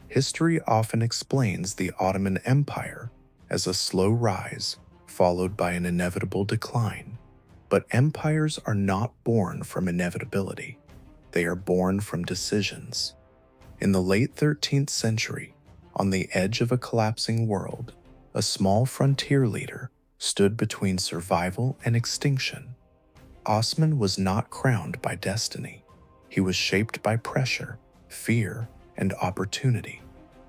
History often explains the Ottoman Empire as a slow rise followed by an inevitable decline. But empires are not born from inevitability, they are born from decisions. In the late 13th century, on the edge of a collapsing world, a small frontier leader stood between survival and extinction. Osman was not crowned by destiny. He was shaped by pressure, fear, and opportunity.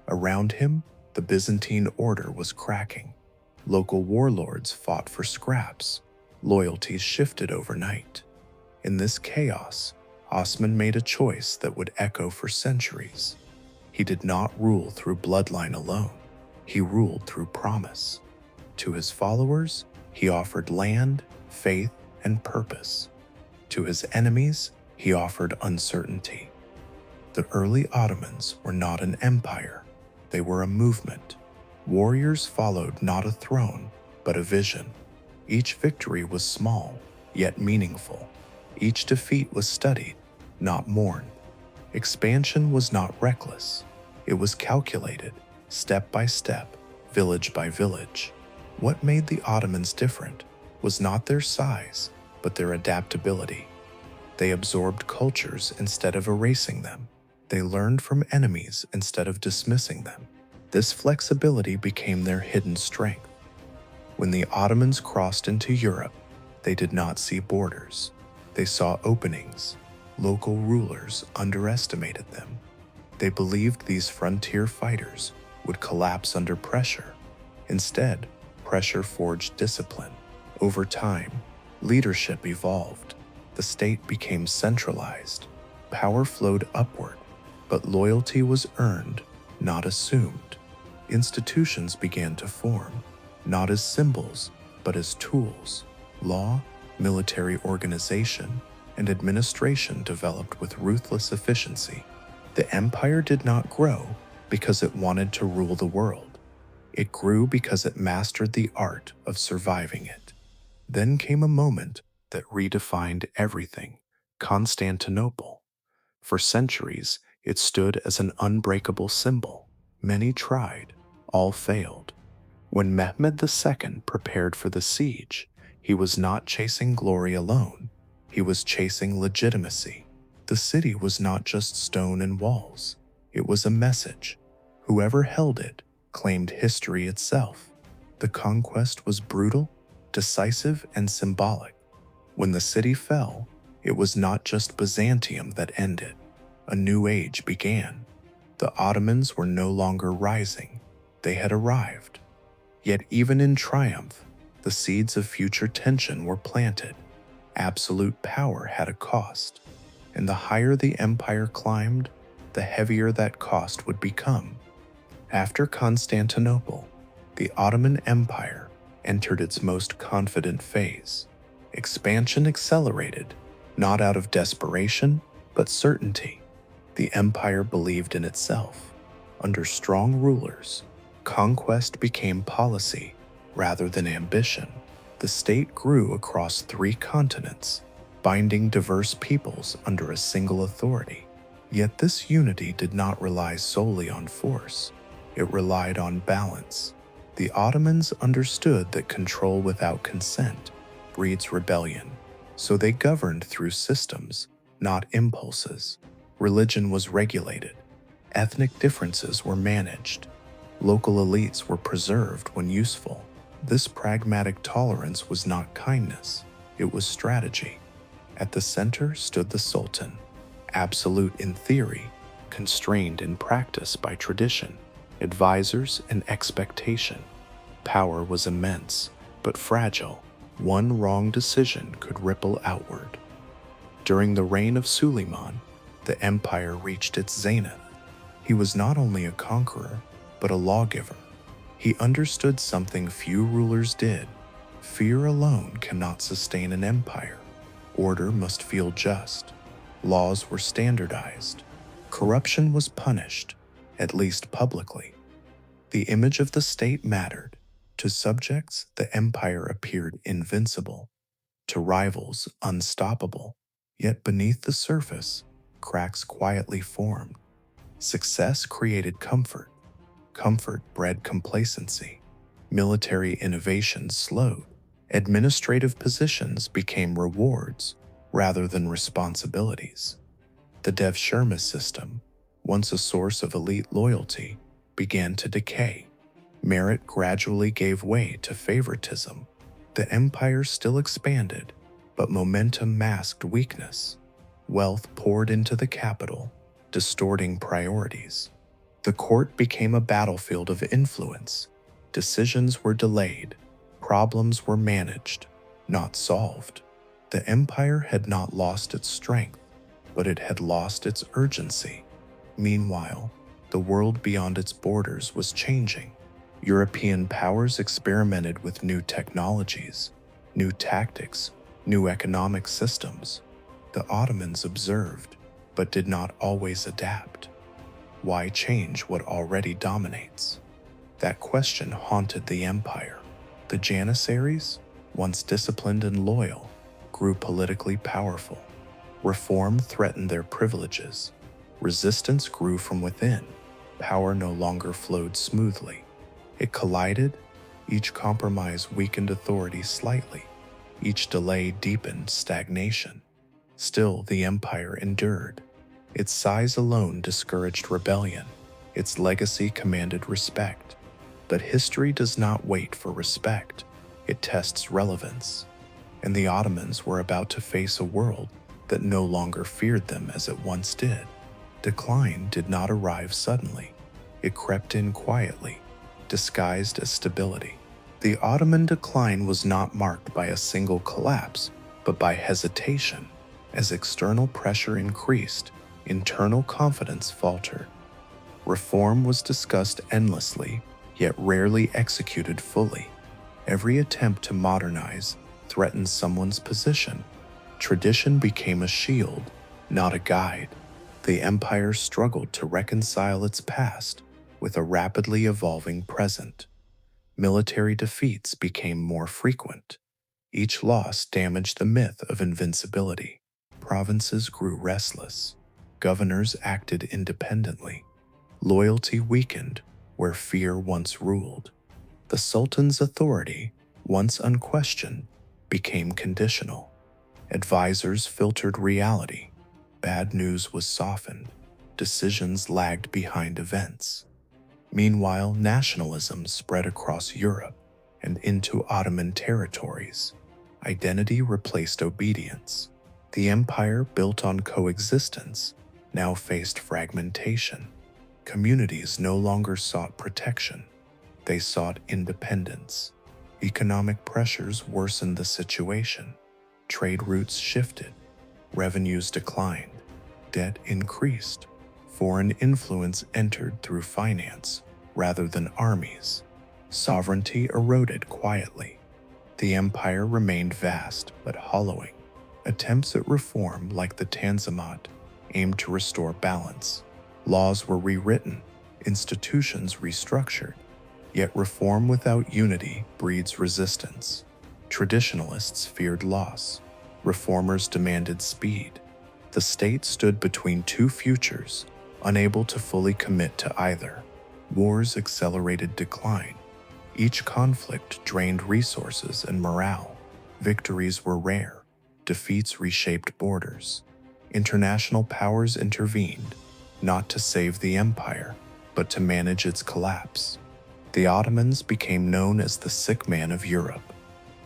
Around him, the Byzantine order was cracking. Local warlords fought for scraps. Loyalties shifted overnight. In this chaos, Osman made a choice that would echo for centuries. He did not rule through bloodline alone. He ruled through promise. To his followers, he offered land, faith, and purpose. To his enemies, he offered uncertainty. The early Ottomans were not an empire. They were a movement. Warriors followed not a throne, but a vision. Each victory was small, yet meaningful. Each defeat was studied, not mourned. Expansion was not reckless. It was calculated, step by step, village by village. What made the Ottomans different was not their size, but their adaptability. They absorbed cultures instead of erasing them. They learned from enemies instead of dismissing them. This flexibility became their hidden strength. When the Ottomans crossed into Europe, they did not see borders. They saw openings. Local rulers underestimated them. They believed these frontier fighters would collapse under pressure. Instead, pressure forged discipline. Over time, leadership evolved. The state became centralized. Power flowed upward, but loyalty was earned, not assumed. Institutions began to form, not as symbols, but as tools. Law, military organization, and administration developed with ruthless efficiency. The empire did not grow because it wanted to rule the world. It grew because it mastered the art of surviving it. Then came a moment that redefined everything: Constantinople. For centuries, it stood as an unbreakable symbol. Many tried, all failed. When Mehmed II prepared for the siege, he was not chasing glory alone. He was chasing legitimacy. The city was not just stone and walls. It was a message. Whoever held it claimed history itself. The conquest was brutal, decisive, and symbolic. When the city fell, it was not just Byzantium that ended. A new age began. The Ottomans were no longer rising. They had arrived. Yet even in triumph, the seeds of future tension were planted. Absolute power had a cost, and the higher the empire climbed, the heavier that cost would become. After Constantinople, the Ottoman Empire entered its most confident phase. Expansion accelerated, not out of desperation, but certainty. The empire believed in itself. Under strong rulers, conquest became policy rather than ambition. The state grew across 3 continents, binding diverse peoples under a single authority. Yet this unity did not rely solely on force. It relied on balance. The Ottomans understood that control without consent breeds rebellion, so they governed through systems, not impulses. Religion was regulated. Ethnic differences were managed. Local elites were preserved when useful. This pragmatic tolerance was not kindness, it was strategy. At the center stood the Sultan, absolute in theory, constrained in practice by tradition, advisors, and expectation. Power was immense, but fragile. One wrong decision could ripple outward. During the reign of Suleiman, the empire reached its zenith. He was not only a conqueror, but a lawgiver. He understood something few rulers did. Fear alone cannot sustain an empire. Order must feel just. Laws were standardized. Corruption was punished, at least publicly. The image of the state mattered. To subjects, the empire appeared invincible. To rivals, unstoppable. Yet beneath the surface, cracks quietly formed. Success created comfort. Comfort bred complacency. Military innovations slowed. Administrative positions became rewards rather than responsibilities. The Dev-Sharma system, once a source of elite loyalty, began to decay. Merit gradually gave way to favoritism. The empire still expanded, but momentum masked weakness. Wealth poured into the capital, distorting priorities. The court became a battlefield of influence. Decisions were delayed. Problems were managed, not solved. The empire had not lost its strength, but it had lost its urgency. Meanwhile, the world beyond its borders was changing. European powers experimented with new technologies, new tactics, new economic systems. The Ottomans observed, but did not always adapt. Why change what already dominates? That question haunted the empire. The Janissaries, once disciplined and loyal, grew politically powerful. Reform threatened their privileges. Resistance grew from within. Power no longer flowed smoothly. It collided. Each compromise weakened authority slightly. Each delay deepened stagnation. Still, the empire endured. Its size alone discouraged rebellion. Its legacy commanded respect. But history does not wait for respect. It tests relevance. And the Ottomans were about to face a world that no longer feared them as it once did. Decline did not arrive suddenly. It crept in quietly, disguised as stability. The Ottoman decline was not marked by a single collapse, but by hesitation. As external pressure increased, internal confidence faltered. Reform was discussed endlessly, yet rarely executed fully. Every attempt to modernize threatened someone's position. Tradition became a shield, not a guide. The empire struggled to reconcile its past with a rapidly evolving present. Military defeats became more frequent. Each loss damaged the myth of invincibility. Provinces grew restless. Governors acted independently. Loyalty weakened where fear once ruled. The Sultan's authority, once unquestioned, became conditional. Advisors filtered reality. Bad news was softened. Decisions lagged behind events. Meanwhile, nationalism spread across Europe and into Ottoman territories. Identity replaced obedience. The empire, built on coexistence, now faced fragmentation. Communities no longer sought protection. They sought independence. Economic pressures worsened the situation. Trade routes shifted. Revenues declined. Debt increased. Foreign influence entered through finance rather than armies. Sovereignty eroded quietly. The empire remained vast but hollowing. Attempts at reform, like the Tanzimat, aimed to restore balance. Laws were rewritten, institutions restructured. Yet reform without unity breeds resistance. Traditionalists feared loss. Reformers demanded speed. The state stood between two futures, unable to fully commit to either. Wars accelerated decline. Each conflict drained resources and morale. Victories were rare. Defeats reshaped borders. International powers intervened, not to save the empire, but to manage its collapse. The Ottomans became known as the sick man of Europe,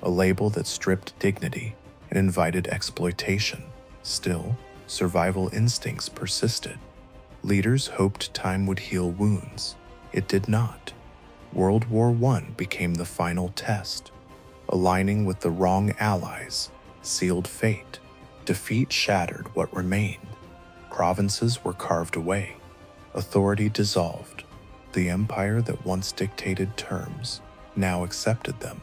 a label that stripped dignity and invited exploitation. Still, survival instincts persisted. Leaders hoped time would heal wounds. It did not. World War I became the final test. Aligning with the wrong allies sealed fate. Defeat shattered what remained. Provinces were carved away. Authority dissolved. The empire that once dictated terms now accepted them.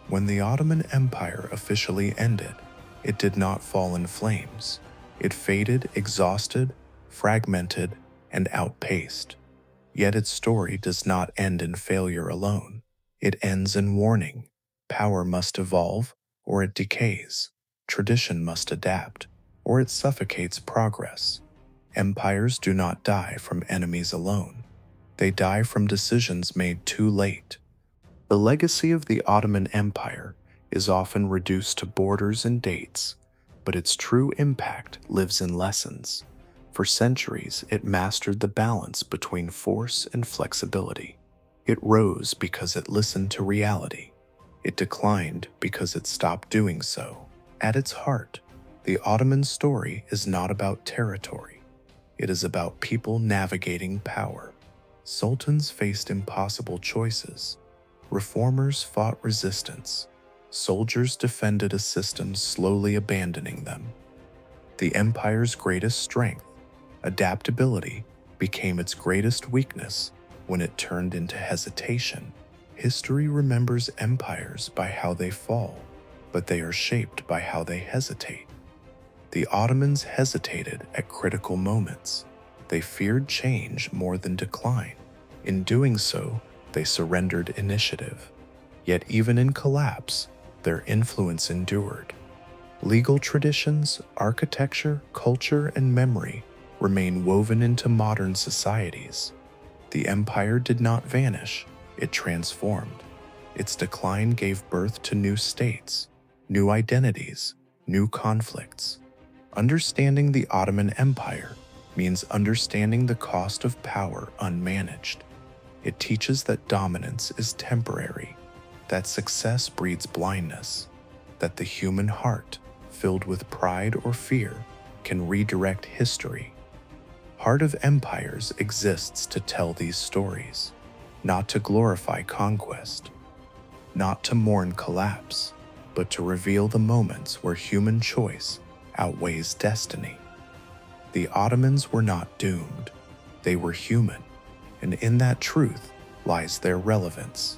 When the Ottoman Empire officially ended, it did not fall in flames. It faded, exhausted, fragmented, and outpaced. Yet its story does not end in failure alone. It ends in warning. Power must evolve, or it decays. Tradition must adapt, or it suffocates progress. Empires do not die from enemies alone. They die from decisions made too late. The legacy of the Ottoman Empire is often reduced to borders and dates, but its true impact lives in lessons. For centuries, it mastered the balance between force and flexibility. It rose because it listened to reality. It declined because it stopped doing so. At its heart, the Ottoman story is not about territory. It is about people navigating power. Sultans faced impossible choices. Reformers fought resistance. Soldiers defended a system slowly abandoning them. The empire's greatest strength, adaptability, became its greatest weakness when it turned into hesitation. History remembers empires by how they fall, but they are shaped by how they hesitate. The Ottomans hesitated at critical moments. They feared change more than decline. In doing so, they surrendered initiative. Yet even in collapse, their influence endured. Legal traditions, architecture, culture, and memory remain woven into modern societies. The empire did not vanish, it transformed. Its decline gave birth to new states, new identities, new conflicts. Understanding the Ottoman Empire means understanding the cost of power unmanaged. It teaches that dominance is temporary, that success breeds blindness, that the human heart, filled with pride or fear, can redirect history. Heart of Empires exists to tell these stories, not to glorify conquest, not to mourn collapse, but to reveal the moments where human choice outweighs destiny. The Ottomans were not doomed, they were human, and in that truth lies their relevance.